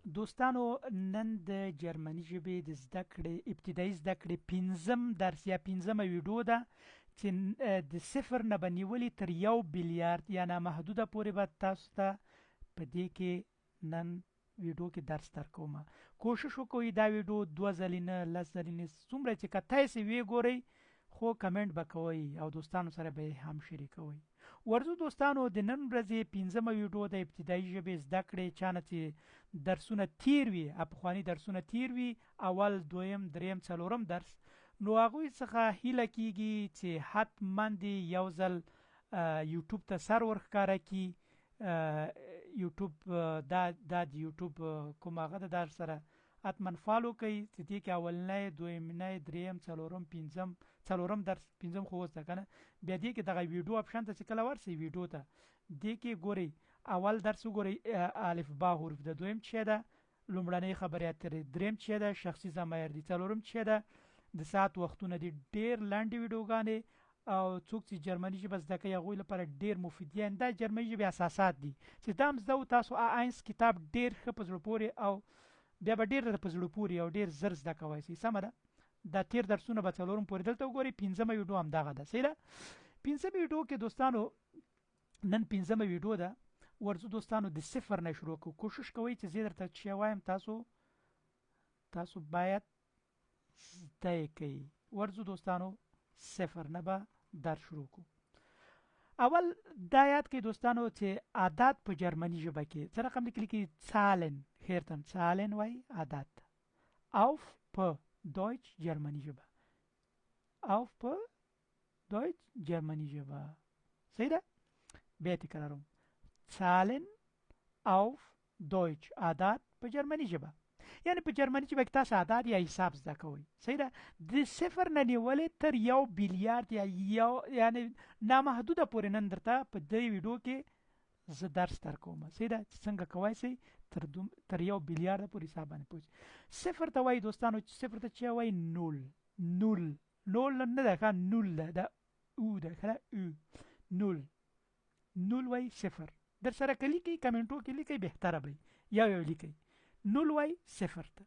دوستانو نن د جرمني ژبې د زده کړې ابتدایي زده کړې پنځم درس یا پنځمه ویډیو ده چې د صفر نه به نیولې تر 1 بیلیارد یا نامحدوده پورې به تاسو ته په دې کې نن ویډیو کې درس درکوم. کوشش وکوئ دا ویډیو 2 ځلې نه 10 ځلې نه څومره چې که تاسې ویې ګورئ خو کمنټ به کوئ او دوستانو سره به یې هم شریکوئ. ورځو دوستانو د نن ورځې پنځمه ویډیو د ابتدایي ژبې زده کړې چا نه چې درسونه تیر وي پخواني درسونه تیر وي اول دویم دریم څلورم درس نو هغوی څخه هیله کیږي چې حتما دې یو ځل یوټیوب ته سر ورښکاره کړي یوټیوب دا د یوټیوب کوم هغه د در سره حتما فالو کوي چې دې کې اولنی دویمنی دریم څلورم پنځم څلورم درس پنځم خو اوس ده که نه بیا دې کې دغه ویډیو اپشن ته چې کله ورسئ ویډیو ته دې کې ګورئ اول درس وګورئ الف با حروف د دویم چې ده لومړنۍ خبرې اترې دریم چې ده شخصي ضمایر دي څلورم چې ده د ساعت وختونه دي ډېر لنډې ویډیوګانې او څوک چې جرمني ژبه زده کوي هغوی لپاره ډېر مفید دي دا جرمني ژبې اساسات دي چې دا هم زده و تاسو آینس کتاب ډېر ښه په زړه پورې او بیا به ډېر په زړه پورې او ډېر زر زده کوی شئ سمه ده دا تیر درسونه به څلورم پورې دلته وګورئ پنځمه ویډیو همدغه ده صحیح ده پنځمه ویډیو کې دوستانو نن پنځمه ویډیو ده ورځو دوستانو د صفر نه شروع کوو کوشش کوئ چې زه درته چې وایم تاسو باید زده یې کوئ ورځو دوستانو صفر نه به در شروع کوو اول دا یاد کړئ دوستانو چې عادت په جرمني ژبه کې څه رقم لیکل کېږي zahlen هرتن zahlen وایي عادت auf په Deutsch جرمني ژبه auf په Deutsch جرمني ژبه صحیح ده بیا تکراروم zahlen auf Deutsch عادت په جرمني ژبه یعنی په جرمني ژبه کې تاسو عادت یا حساب زده کوئ صحیح ده د صفر نه نیولې تر 1 بیلیارد یا یعنی نامحدوده پورې نن درته په دې ویډیو کې زه درس درکوم صحیح ده چې څنګه کوی شئ تر 1 بیلیارد پورې حساب باندې پوه صفر ته وایي دوستانو صفر ته چې وایي نول نه ده ښه نول ده دا او ده ښه نول وایي صفر در سره که لیکئ کمنټو کې لیکئ بهتره به یو لیکئ نول وای صفر ته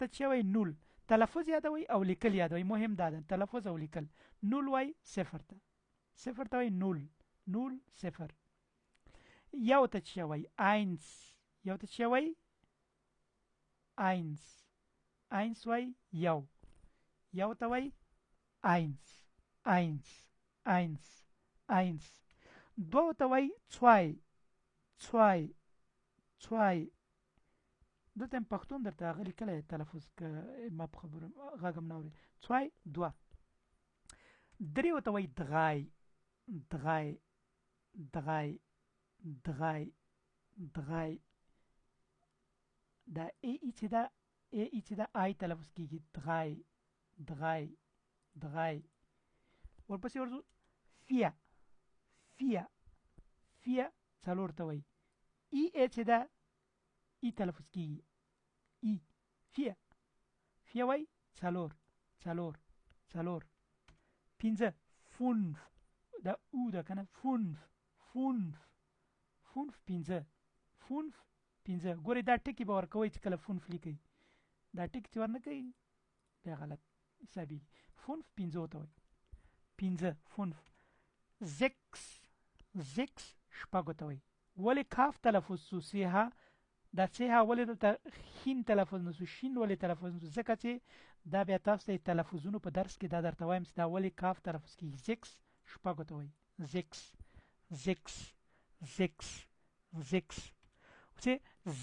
چې وای نول تلفظ یادوي او لیکل یادوي مهم دا ده تلفظ او لیکل نول وای صفر ته وای نول صفر یو ته چې وای اینس یو ته چې وای اینس وای یو ته وای اینس دو ته وای څوای دلته هم پښتون درته هغه لیکلی تلفظ که ما په خبرو غږ هم نه اوري څوای دوه درې ورته وایي دغای دا ای چې دا آی تلفظ کېږي دغای ورپسې ورځو فیا څلور ته وایي ای چې دا ای تلفظ کېږي ای فیا وای څلور پنځه فونف دا او ده که نه فونف پنځه ګورئ دا ټکي به ورکوئ چې کله فونف لیکئ دا ټکي چې ورنه کوئ بیا غلط حسابېږي فونف پنځو ته وایي پنځه فونف زیکس شپږو ته وایي ولې کاف تلفظ سو سیها دا سیها ولې دلته خین تلفظ نسو شین ولې تلفظ نسو ځکه چې دا بیا تاسو ته تلفظونو په درس کې دا درته وایم چې دا ولې کاف تلفظ کېږي زیکس شپږو ته وایي زیکس چې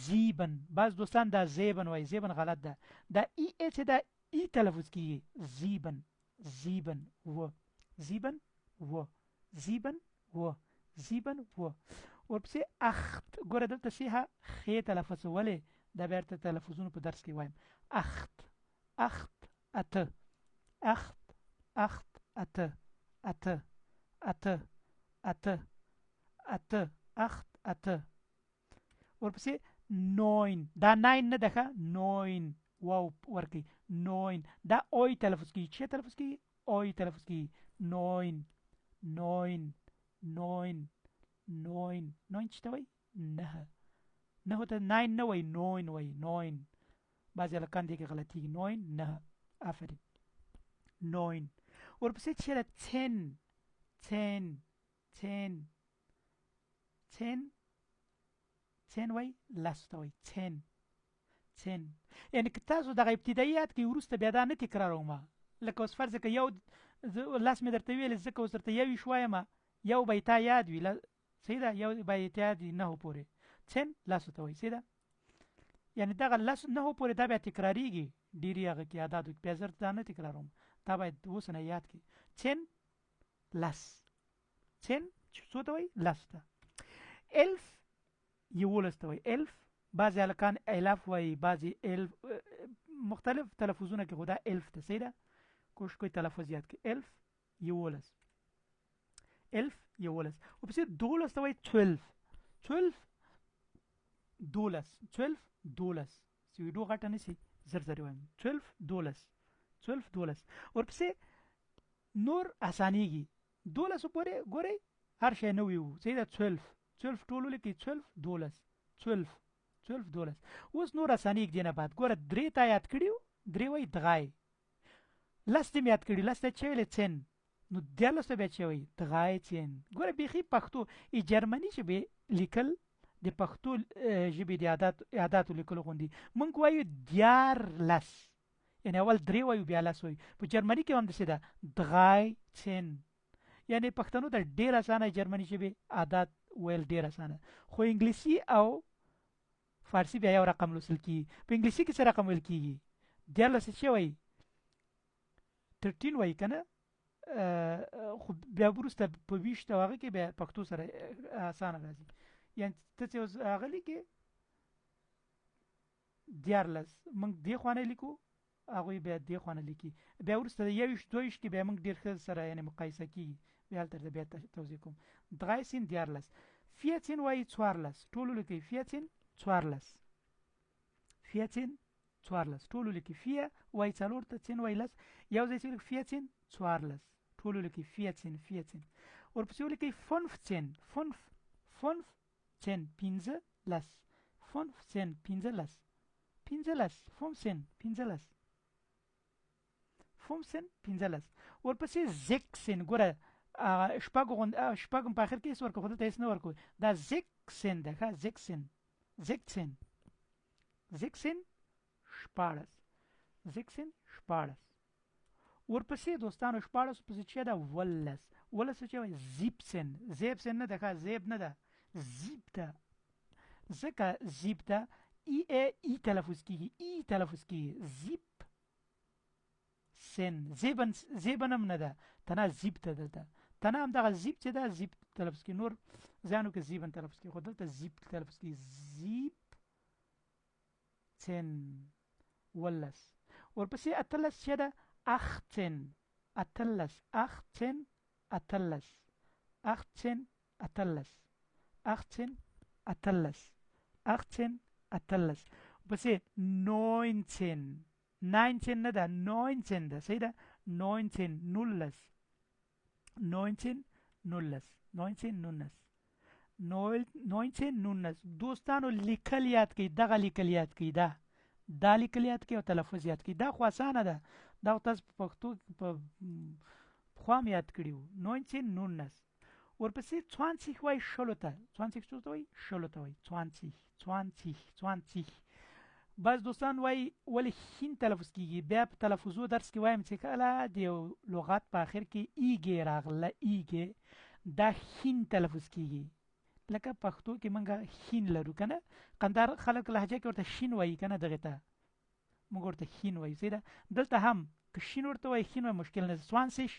زیبن بعض دوستان دا زیبن وایي زیبن غلط ده دا ای چې دا ای تلفظ کېږي زیبن و ورپسې اخت ګوره دلته سیها خې تلفظ ولې دا بیا ورته تلفظونو په درس کې وایم اخت اته ورپسې نوین دا ناین نه ده ښه نوین واو ورکوي نوین دا اوی تلفظ کېږي چې تلفظ کېږي اوی تلفظ کېږي نوین چې ته وایي نهو ته 9 نه وایي 9 وایي 9. بعضې هلکان دې کې غلطېږي 9 9. آفرین 9. ورپسې چې ده 10 10 10 10 10 وایي لسو ته وایي 10 10. یعنې که تاسو دغه ابتدایي یاد کړئ وروسته بیا دا نه تکراروم. لکه اوس فرض که یو لس مې درته ویلې ځکه اوس درته 21 وایم یو به یې تا یاد وي صحیح ده یو به یې یاد وي 9 پورې 10 لسو ته وایي صحیح ده. یعنې دغه 9 پورې دا بیا تکراریږي ډېرې هغه کې عاداتو کې بیا زر دا نه تکراروم دا باید اوس نه یاد کړي 10 لس 10 څو ته وایي لس ته. 11 11 ته وایي 11. بعضې هلکان الاف وایي بعضې مختلف تلفظونه کې خو دا 11 ته صحیح ده. کوشش کوئ تلفظ یاد کړئ 11 11 11 11. ورپسې 12 ته وایي 12 12 12 12 12. ویډیو غټه نه شي زر زر وایم 12 12 12 12. ورپسې نور اسانیږي 12 پورې ګورئ هر شی نوی وو صحیح ده 12 12 ټول ولیکئ 12 12 12 12 12. اوس نور اسانیږي دې نه بعد ګوره 3 ته یاد کړي وو 3 وایي 3. لس ته مې یاد کړي لس ته چې ویلې 10 نو 14 ته بیا چې وایي 13. ګوره بیخي پښتو جرمني ژبې لیکل د پښتو ژبې د عاداتو لیکلو غوندې موږ وایو 14 یعنې اول 3 وایو بیا لس وایو. په جرمني کې هم داسې ده 13. یعنې پښتنو ته ډېر اسانه جرمني ژبې عادات ویل ډېر اسانه. خو انګلیسي او فارسی بیا یو رقم لوستل کېږي. په انګلیسي کې څه رقم ویل کېږي 14 چې وایي 13 وایي که نه خو بیا وروسته په 20 او هغه کې بیا پښتو سره اسانه راځي. یعنې ته چې اوس هغه لیکې 14 موږ دې خوا نه لیکو هغوی بیا دې خوا نه لیکي بیا وروسته د 21 22 کې بیا موږ ډېر ښه سره یعنې مقایسه کېږي. بیا هلته بیا توضیح کوم 13 14 14 وایي 14 ټول ولیکئ 14 14 14 14 ټول ولیکئ 4 وایي 4 ته 10 وایي لس یو ځای چې ولیکئ 14 14 ټول ولیکئ 14 14. ورپسې ولیکئ 15 15 15 لس 15 15 15 15 15. ورپسې 16 ګوره شپږم په آخر کې هېڅ ورکړو خو دلته هېڅ نه ورکوو دا 16 ده ښه 16 14. ورپسې دوستانو 14 پسې چې ده 18 چې وایي زیبسن نه ده ښه زیب نه ده زیب ده ځکه زیب ده ای تلفظ کېږي زیب سن زیبن هم نه ده تنها زیب ته دلته تنها هم دغه زیب چې ده زیب تلفظ کېږي نور ځانو کې زیبن تلفظ کېږي خو دلته زیب تلفظ کېږي زیب سن 18. ورپسې 18 چې ده 18 ورپسې 19 نه ده 19 ده صحیح ده 19 دوستانو لیکل یاد کړئ دغه لیکل یاد کړئ دا لیکل یاد کړئ او تلفظ یاد کړئ دا خو اسانه ده دا تاسو په پښتو په پخوا هم یاد کړي وو 19 ورپسې 20 وایي شلو ته 20 څو ته وایي شلو ته وایي 20. بعض دوستان وایي ولې ښین تلفظ کېږي بیا په تلفظو درس کې وایم چې کله د یو لغت په آخر کې ایږې راغله ایږې دا ښین تلفظ کېږي لکه پښتو کې موږ ښین لرو که نه قندهار خلک لهجه کې ورته شین وایي که نه دغې ته موږ ورته ښین وایو صحیح ده دلته هم که شین ورته وایي ښین وایي مشکل نه ده 20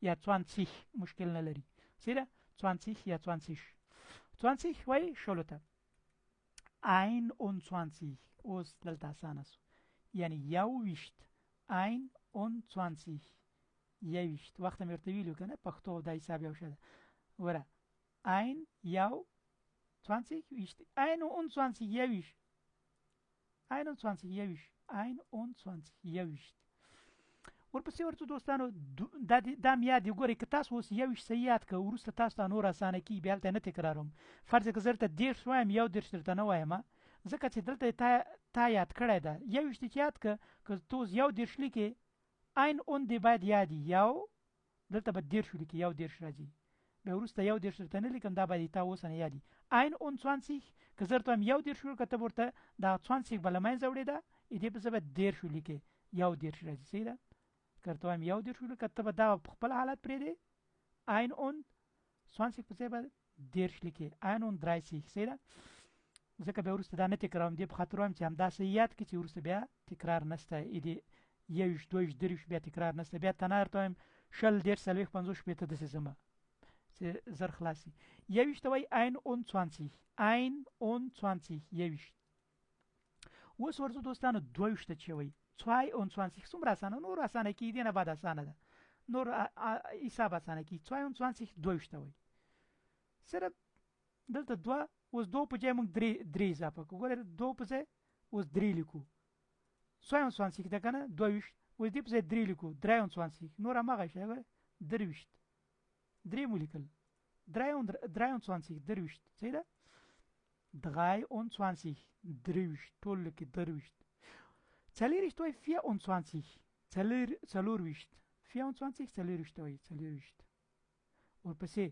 یا 20 مشکل نه لري صحیح ده 20 یا 20 وایي شلو ته 21 اوس دلته اسانه سو یعنې 21 وخته مې ورته ویلو که نه پښتو دا حساب یو شه ده وره 21 ورپسې ورته دوستانو دا مې یاد ګورئ که تاسو اوس 21 صحیح یاد کړه وروسته تاسو ته نور اسانه کېږي بیا هلته نه تکراروم فرض که زه درته 10 وایم 11 درته نه وایم ځکه چې دلته تا یاد کړی ده 21 چې یاد که ته اوس 21 لیکې عین اون دې باید یاد وي یو دلته به 10 لیکې 21 راځي بیا وروسته 21 درته نه لیکم دا باید تا اوس نه یاد وي 21 که زه درته وایم 21 که ته به ورته دا 20 به له منځه وړې ده دې پسې به 10 لیکې 21 راځي صحیح ده که درته وایم 21 که ته به دا په خپل حالت پرېږدې 21 پسې به 10 لیکې 31 صحیح ده ځکه بیا وروسته دا نه تکراروم دې په خاطر وایم چې همداسې یاد کړي چې وروسته بیا تکرار نشته دې 21 22 23 بیا تکرار نشته بیا تنه درته وایم 20 10 40 50 شپېته داسې ځمه چې زر خلاص شي 21 ته وایي 21 21 اوس ورځو دوستانو 22 ته چې وایي 22 څومره اسانه نور اسانه کېږي دې نه بعد اسانه ده نور حساب اسانه کېږي 22 ته وایي صرف دلته 2 اوس 2 په ځای موږ 3 اضافه کړو ګوره 2 په ځای اوس 3 لیکو 22 ده که نه 22 اوس دې په ځای 3 لیکو 23 نور هماغه شی ګوره 23 3 مو لیکل 23 صحیح ده 23 ټول لیکي 23 څلېرویشت وایي 24 څلورویشت 24 څلېرویشت ته وایي څلېرویشت ورپسې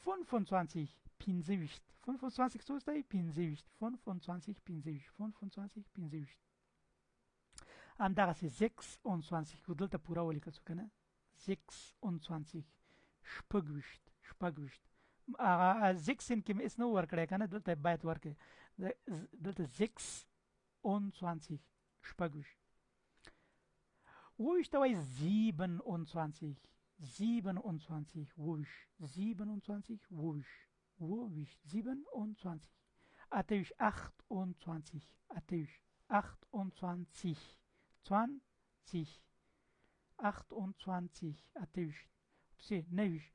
25 پنځهویشت 25 څه وایي پنځهویشت 25 پنځهویشت همدغسې 26 دلته پوره ولیکه څو که نه 26 شپږویشت هغه زیکسن کې مې اس نه ورکړی که نه دلته باید ورکړی دلته 26 شپږویشت اوویشت ته وایي 27 اته-ویشت 28 اته-ویشت پسې 29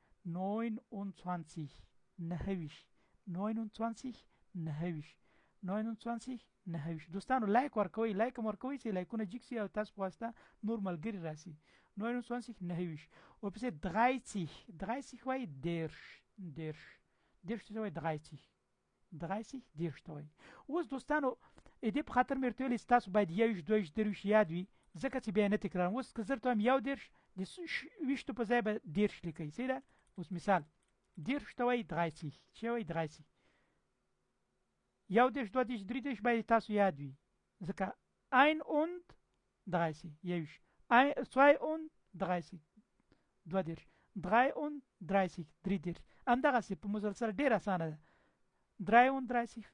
دوستانو لایک ورکوئ لایک هم ورکوئ چې لایکونه جګ سي او تاسو په واسطه نور ملګري راسي 29 ورپسې 30 وایي 10 ته وایي 30 ته وایي اوس دوستانو دې په خاطر مې ورته ویلي چې تاسو باید 21 22 23 یاد وي ځکه چې بیا نه تکراروم اوس که زه درته وایم 21 د 20 په ځای به 10 لیکئ صحیح ده اوس مثال 10 ته وایي 30 چې وایي 30 21 22 23 باید تاسو یاد وي ځکه 31 32 33 همدغسې په مسلسل ډېر اسانه ده 33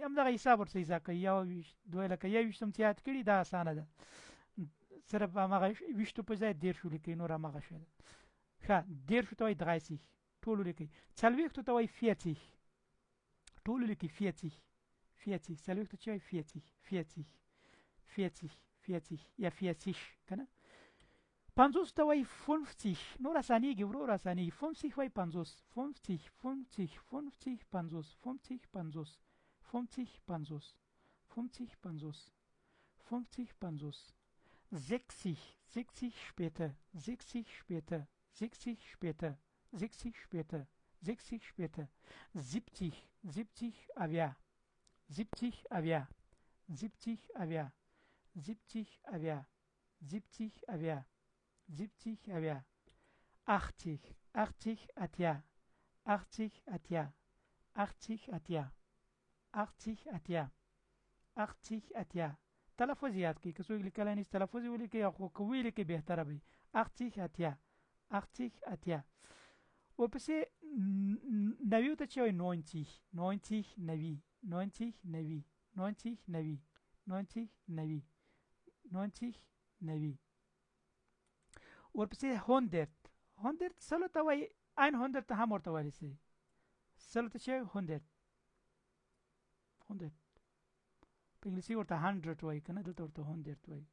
همدغه حساب ورسره اضافه کوئ 21 لکه 21 هم چې یاد کړي دا اسانه ده صرف همغه 20 په ځای 10 لیکئ نور همغه شی ده ښه 10 ته وایي 30 ټولو لیکئ 40 ته وایي 40 ټولو لیکئ 40 40 ته چې وایي 40 یا 40 که نه 50 ته وایي 50 نور اسانېږي ورور اسانېږي 50 وایي 50 60 später 60 später 70 avia 80 atja 80 atja تلفظ یاد کړئ که څوک لیکلی نشي تلفظ یې ولیکئ خو که ویې لیکئ بهتره به وي 80 atja ورپسې 90 ته چې وایي 90 ورپسې 100 سلو ته وایي 100 ته هم ورته ویلی شي سلو ته چې 100 په انګلیسي ورته 100 وایي که نه دلته ورته 100 وایي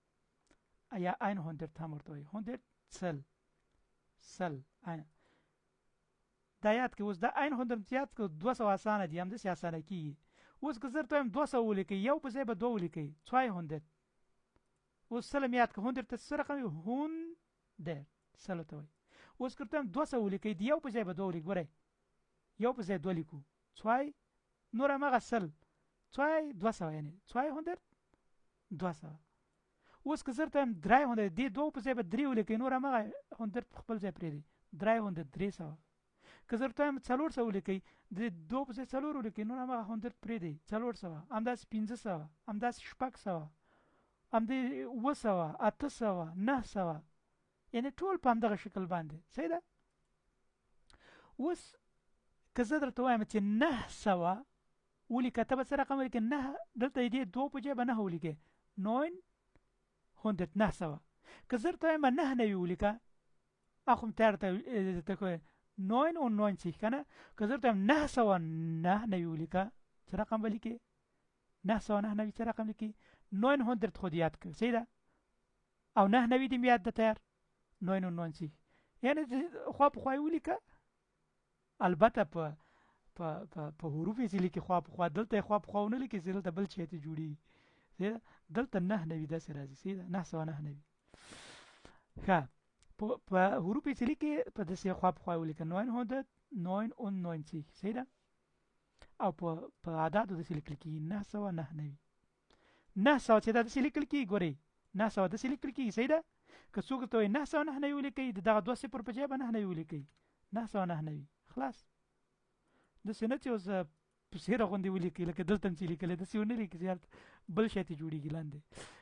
یا 100 هم ورته وایي 100 سل دا یاد کړئ اوس دا 100 یاد کړئ 200 اسانه دي همداسې اسانه کېږي اوس که زه درته وایم 200 ولیکئ یو په ځای به 2 ولیکئ 200 اوس سل یاد کړئ 100 ته څه رقم وي 100 سلو ته وایي اوس که درته وایم 200 ولیکئ د یو په ځای به 2 ولیکئ ګورئ یو په ځای 2 لیکو 2 نور هماغه سل 200 یعنی 200 200. اوس که زر ته هم 300 دې دوه په ځای به 3 ولیکئ نور همغه 100 په خپل ځای پرېږدئ 300 300. که زر ته هم 400 ولیکئ د دوه په ځای 4 ولیکئ نور همغه 100 پرېږدئ 400 همداسې 500 همداسې 600 همدې 700 800 900 یعنې ټول په همدغه شکل باندې صحیح ده. اوس که زه درته وایم چې 900 ولیکه ته به څه رقم ولیکې 9 دلته دې دوه په ځای به 9 ولیکې 900. که زه درته وایم 9 ولیکه اخم ته 99 کنه. که زه درته وایم 909 ولیکه څه رقم به لیکې 909 څه رقم لیکې 900 خود یاد کړه صحیح ده. او 9 دې یاد ده تیار 99 یعنی خوا په خوا ولیکه. البته په حروف یې لیکي خوا په خوا دلته خوا په خوا ونه لیکي چې دلته بل شی ته جوړي دلته 9 داسې راځي صحیح ده 909. ښه په حروف یې لیکي په داسې خوا په خوا ولیکه 999 صحیح ده. او په عددو داسې لیکل کېږي 909 900 چې دا داسې لیکل کېږي ګورئ 900 داسې لیکل کېږي صحیح ده. که څوک ته وایي 909 ولیکئ دغه 2 صفر په ځای به 9 ولیکئ 909 خلاص. داسې نه چې اوس په سیره غوندې ولیکئ لکه دلته هم چې لیکلی داسې ونه لیکئ چې بل شی ته جوړېږي لاندې.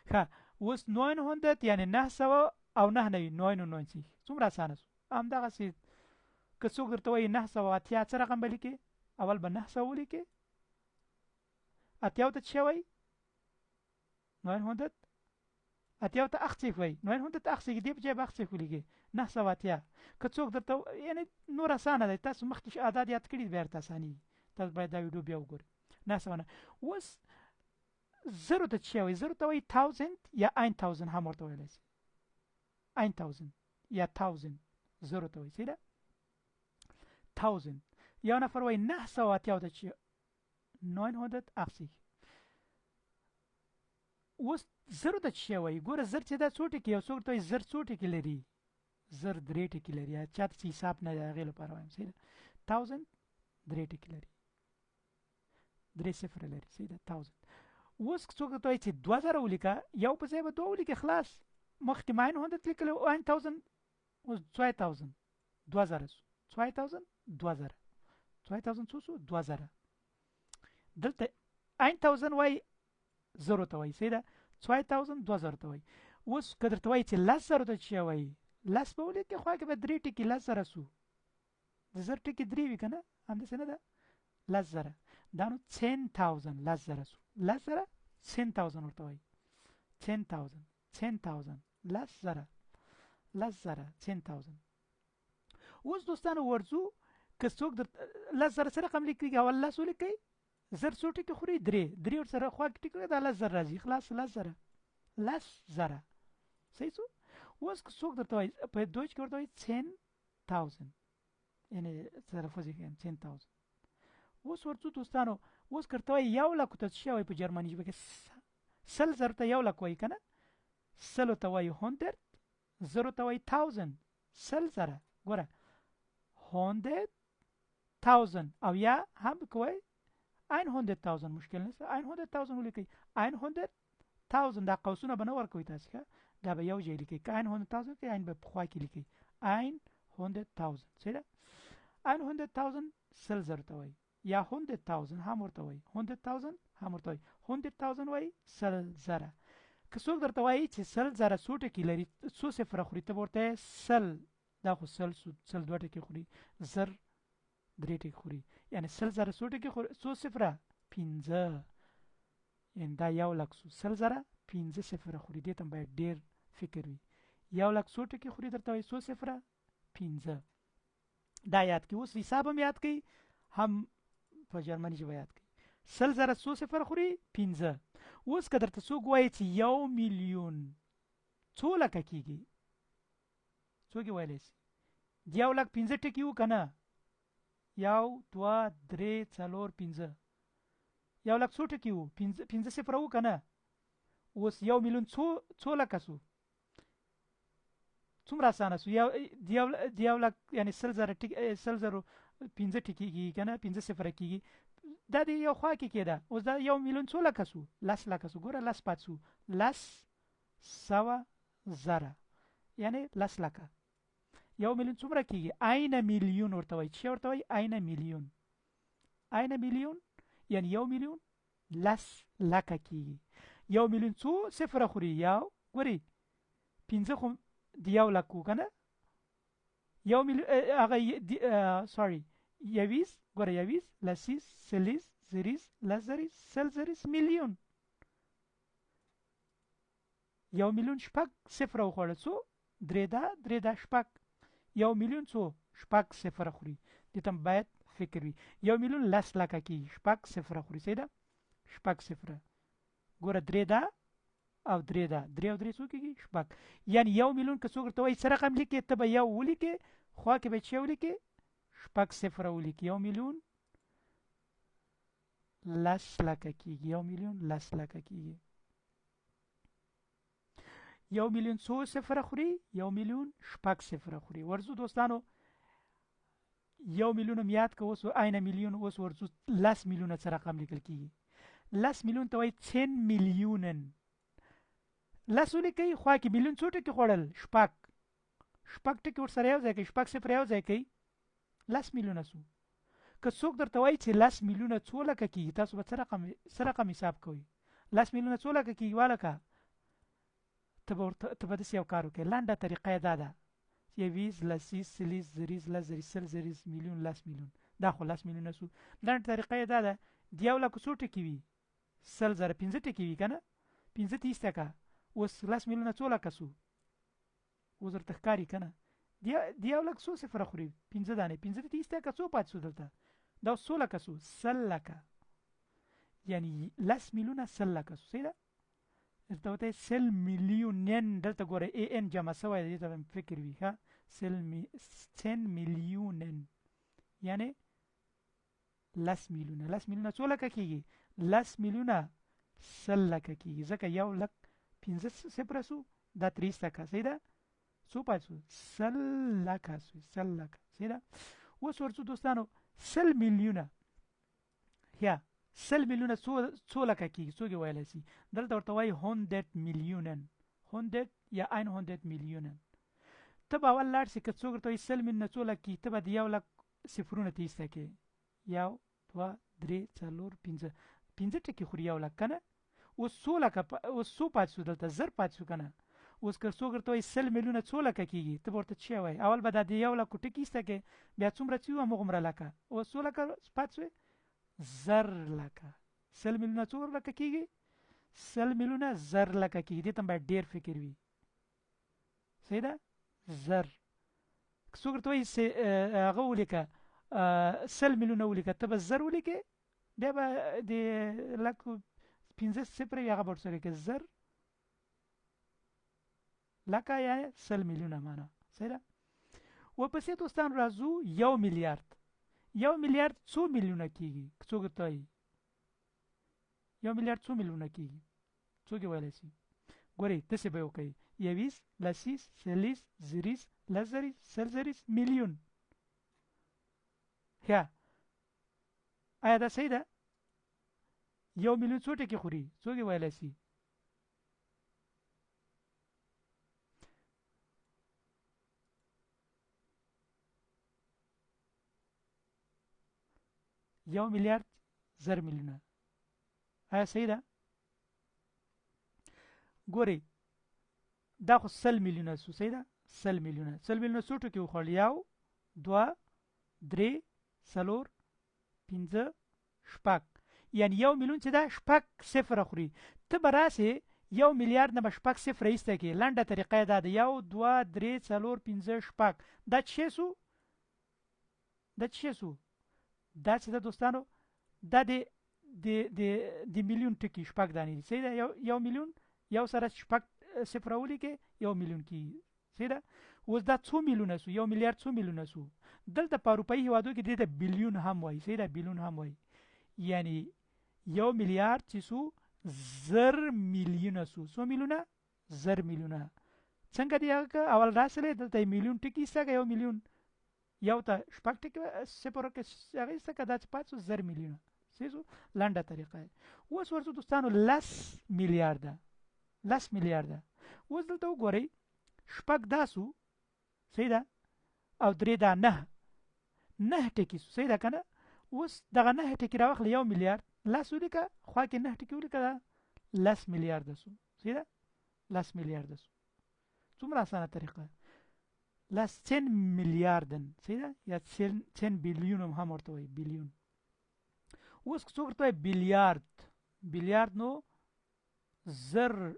ښه اوس 900 یعنې 900 او 99 څومره اسانه شو. همدغسې که څوک درته وایي 980 څه رقم به لیکې اول به 900 ولیکې اتیاو ته څه وایي 900 اتیاو ته 80 وایي 980 دې په ځای به 80 ولیکې 980. که څوک درته یعنې نور اسانه دی تاسو مخکې اعداد یاد کړي بیا ورته اسانېږي. تاسو باید دا ویډیو بیا وګورئ 900. اوس زرو ته څه وایي زرو ته وایي 1000 یا 1000 هم ورته ویلی شي 1000 یا 1000 زرو ته وایي صحیح ده 1000. یو نفر وایي 980 ته څه 980. اوس زرو ته څه وایي ګوره زر چې دا څو ټکي یو څوک ته وایي زر څو ټکي لري زر 3 ټکي لري یا چا ته چې حساب نه دی هغې لپاره وایم صحیح ده 1000 3 ټکي لري 3 صفره لري صحیح ده 1000. اوس څوک ته وایي چې 2000 ولیکه یو په ځای به 2 ولیکې خلاص مخکې 900 لیکلی 1000 اوس 2000 2000 2000 څو شو 2000. دلته 1000 وایي زرو ته وایي صحیح ده 2000 ته وایي. اوس که درته وایي چې 10,000 ته څه وایي 10 به ولیکې خوا کې به 3 ټکي 10,000 شو د زر ټکي 3 وي که نه همداسې نه ده 10,000 دا نو 10,000 10,000 شو 10,000 10,000 ورته وایي 10,000 10,000 10,000 10,000. اوس دوستانو ورځو که څوک 10,000 څه رقم لیکي اول 10 ولیکئ زر څو ټکي خوري 3 ورسره خوا کې ټکي دا 10,000 راځي خلاص 10,000 صحیح شو. اوس که څوک درته وایي په دوج کې ورته وایي 10,000 یعنې تلفظ یې کوم 10,000. اوس ورځو دوستانو اوس که درته وایي 1,00,000 ته څه وایي په جرمني ژبه کې 100,000 ته 1,00,000 وایي که نه 100 ته وایي 100 زرو ته وایي 1000 100,000 ګوره 100,000 او یا هم که وایي 100,000 مشکل نشته 100,000 ولیکئ 100,000 دا قوسونه به نه ورکوئ تاسې ښه دا به یو ځای لیکئ که 100,000 کې به په خوا کې لیکئ 100,000 صحیح ده 100,000 100,000 ته وایي یا 100,000 هم ورته وایي 100,000 هم ورته وایي 100,000 وایي 100,000. که څوک درته وایي چې 100,000 څو ټکي لري څو صفره خوري ته به ورته یې 100 دا خو 100 2 ټکي خوري زر 3 ټکي خوري یعنې 100,000 څو ټکي خوري څو صفره 15 یعنې دا 1,00,000 شو 100,000 15 صفره خوري دې ته باید ډېر فکر وي 1,00,000 څو ټکي خوري درته وایي څو صفره 15 دا یاد کړئ. اوس حساب هم یاد کړئ هم په جرمني ژبه یاد کړئ 100,000 څو صفره خوري 15. اوس که درته څوک وایي چې 1,000,000 څو لکه کېږي څوک یې ویلی شي 1,00,000 15 ټکي وو که نه 1 2 3 4 5 1,00,000 څو ټکي وو 15 صفره وو که نه اوس 1,000,000 څو لکه شو څومره اسانه شو 1,00,000 یعنې 100,000 15 ټکي کېږي که نه 15 صفره کېږي دا د یو خوا کې کېده. اوس دا 1 میلیون څو لکه سو؟ 10 لکه سو. ګوره 10 پات سو. 10 سوه زره یعنی 10 لکه. 1 میلیون څومره کېږي؟ عین میلیون ورته وایي. څه ورته وایي؟ عین میلیون. عین میلیون یعنی 1 میلیون 10 لکه کېږي. 1 میلیون څو صفره خوري؟ یو. ګورئ 15 خو د 1 لک و که نه؟ 1 میلیون هغه سوري یویز. ګوره یویز، لسیز، سلیز، زریز، لسزریز، سلزریز، میلیون. 1 میلیون شپږ صفره وخوړه څو؟ درې شپږ. 1 میلیون څو؟ شپږ صفره خوري. دې ته باید فکر وي. 1 میلیون 10 لکه کېږي. شپږ صفره خوري. صحیح ده؟ شپږ صفره. ګوره 3 او 3 او 3 څو کېږي؟ شپږ. یعنی 1 میلیون که څوک ورته وایي څه رقم لیکې، ته به 1 ولیکې، خوا کې به چې ولیکې شپږ صفره ولیکې. 1 میلیون 10 لکه کېږي. 1 میلیون 10 لکه کېږي. 1 میلیون څو صفره خوري؟ 1 میلیون شپږ صفره خوري. ورځو دوستانو 1 میلیون هم یاد که. اوس عین میلیون. اوس ورځو 10 میلیونه څه رقم لیکل کېږي؟ 10 میلیون ته وایي 10 میلیونن. 10 ولیکئ، خوا کې میلیون څو ټکي خوړل؟ شپږ. شپږ ټکي ورسره یو ځای کوي. شپږ صفره یو ځای کوي 10 میلیونه سو. که څوک درته وایي چې 10 میلیونه څو لکه کېږي، تاسو به څه رقم حساب کوئ؟ 10 میلیونه څو لکه کېږي والکه؟ ته به داسې یو کار وکړې. لنډه طریقه یې دا ده: یویز، لسیز، سلیز، زریز، لسزریز، سلزریز، میلیون، 10 میلیون. دا خو 10 میلیونه سو. لنډه طریقه یې دا ده: د 1 لکو څو ټکي وي؟ 100,000. 15 ټکي وي که نه؟ 15 ته ایسته که. اوس 10 میلیونه څو لکه سو؟ اوس درته ښکاري که نه؟ د 1 لک څو صفره خوري؟ 15 دانې. 15 ته ایسته که څو پاتې سو دلته؟ دا اوس څو لکه سو؟ 100 لکه. یعنی 10 میلیونه 100 لکه سو. صحیح ده؟ درته وته 100 میلیونن. دلته ګوره ای ان جمع سوی دی. دې ته فکر وي ښه. 100 میلیونن یعنی 10 میلیونه. 10 میلیونه څو لکه کېږي؟ 10 میلیونه 100 لکه کېږي. ځکه 1 لک 15 صفره سو. دا 30 لکه. صحیح ده؟ څو پاتې سو؟ 100 لکه سو. 100 لکه. صحیح ده؟ اوس ورځو دوستانو 100 میلیونه یا 100 میلیونه څو لکه کېږي؟ څوک یې ویلی سي؟ دلته ورته وایي 100 میلیونن. 100 یا 100 میلیونن. ته به اول لاړ سې. که څوک ورته وایي 100 میلیونه څو لک کېږي، ته به د 1 لک صفرونه ته ایسته کړې. 1 2 3 4 5. 5 ټکي خوري 1 لک که نه؟ اوس څو لکه اوس څو پاتې سو دلته؟ 1000 پاتې سو که نه؟ اوس که څوک ورته وایي 100 میلیونه څو لکه کېږي، ته به ورته څه وایي؟ اول به دا د 1 لکو ټکي ایسته کړې، بیا څومره چې وي همغومره لکه. اوس څو لکه پاتې سوې؟ 1000 لکه. 100 میلیونه څو لکه کېږي؟ 100 میلیونه 1000 لکه کېږي. دې ته باید ډېر فکر وي. صحیح ده؟ 1000. که څوک ورته وایي هغه ولیکه 100 میلیونه ولیکه، ته به 1000 ولیکې، بیا به د لکو 15 صفره وي هغه به ورسره لیکې 1000 لکه یا 100 میلیونه معنا. صحیح ده؟ ورپسې دوستان راځو 1 میلیارد. 1 میلیارد څو میلیونه کېږي؟ که څوک ورته وایي 1 میلیارد څو میلیونه کېږي؟ څوک یې ویلی سي؟ ګورئ داسې به یې وکړئ: یویز، لسیز، سلیز، زریز، لسزریز، سلزریز، میلیون. ښه، آیا دا صحیح ده؟ 1 میلیون څو ټکي خوري؟ څوک یې ویلی سي؟ یو میلیارد 1000 میلیونه. آیا صحیح ده؟ ګورئ دا خو 100 میلیونه سو. صحیح ده؟ 100 میلیونه. 100 میلیونه څو ټکي وخوړل؟ 1 2 3 4 5 6. یعنی 1 میلیون چې دا 6 صفره خوري. ته به راسې 1 میلیارد نه به 6 صفره ایسته کړې. لنډه طریقه یې دا ده: 1 2 3 4 5 6. دا څه سو؟ دا څه سو؟ دا چې ده دوستانو دا د میلیون ټکي 6 دانې دي. صحیح ده؟ 1 میلیون یو سره 6 صفره ولیکې 1 میلیون کېږي. صحیح ده؟ اوس دا څو میلیونه سو؟ 1 میلیارد څو میلیونه سو؟ دلته په اروپایي هېوادو کې دې ته بیلیون هم وایي. صحیح ده؟ بیلیون هم وایي. یعنی 1 میلیارد چې سو 1000 میلیونه سو. څو میلیونه؟ 1000 میلیونه. څنګه دی هغه؟ اول راسلی دلته میلیون ټکي ایسته که 1 میلیون یو ته 6 ټکي صفر کې هغه ایسته که دا چې پاتې سو 1000 میلیونه. صحیح شو لنډه طریقه اوس ورته دوستانو 10 میلیارده 10 میلیارده اوس دلته وګورئ شپږ دا سو صحیح ده او درې دا نه ټکي سو صحیح ده که نه اوس دغه 9 ټکي راواخله 1 میلیارد 10 ولیکه خوا کې 9 ټکي ولیکه 10 میلیارده سو صحیح ده 10 میلیارده سو څومره اسانه طریقه 10 میلیاردن صحیح ده یا 10 بیلیون هم ورته وایي بیلیون اوس که څوک ورته وایي بیلیارد نو زر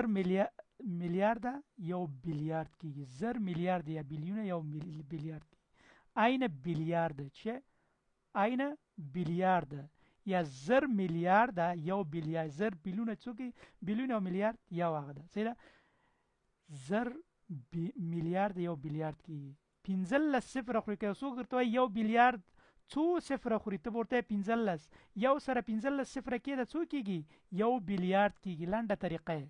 میلیارده یو بیلیارد کېږي زر میلیارد یا بیلیونه یو بیلیارد کېږي عین بیلیارد چې عین بیلیارد یا زر میلیارده یو بیلیارد زر بیلیونه څوک بیلیون او میلیارد یو هغه ده صحیح ده زر میلیارد یو بیلیارد کېږي 15 صفره خوري که څوک درته وایي یو بیلیارد څو صفره خوري ته به ورته وایي 15 یو سره 15 صفره کېده څو کېږي یو بیلیارد کېږي لنډه طریقه یې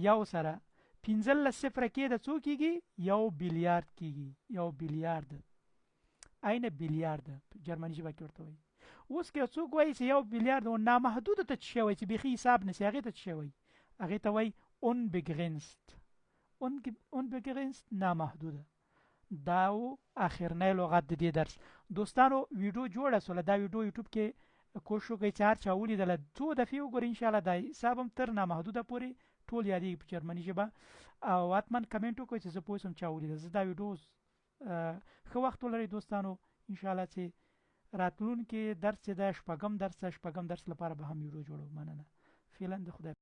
یو سره 15 صفره کېده څو کېږي یو بیلیارد کېږي یو بیلیارد عین بیلیارد جرمني ژبه کې ورته وایي اوس که څوک وایي چې یو بیلیارد او نامحدوده ته څه شی وایي چې بیخي حساب نشي هغې ته څه شی وایي هغې ته وایي unbegrenzt نامحدوده دا و اخرنی لغت د دې درس دوستانو ویډیو جوړه سوله دا ویډیو یوټیوب کې کوشش وکړئ چې هر چا ولیدله څو دفعې وګورئ انشاءالله دا حساب هم تر نامحدوده پورې ټول یادېږي په جرمني ژبه او حتما کمنټ وکړئ چې زه پوه شم چا ولیده زه دا ویډیو ښه وخت ولرئ دوستانو انشاءالله چې راتلونکي درس چې ده شپږم درس لپاره به هم ویډیو جوړو مننه فعلا د خدای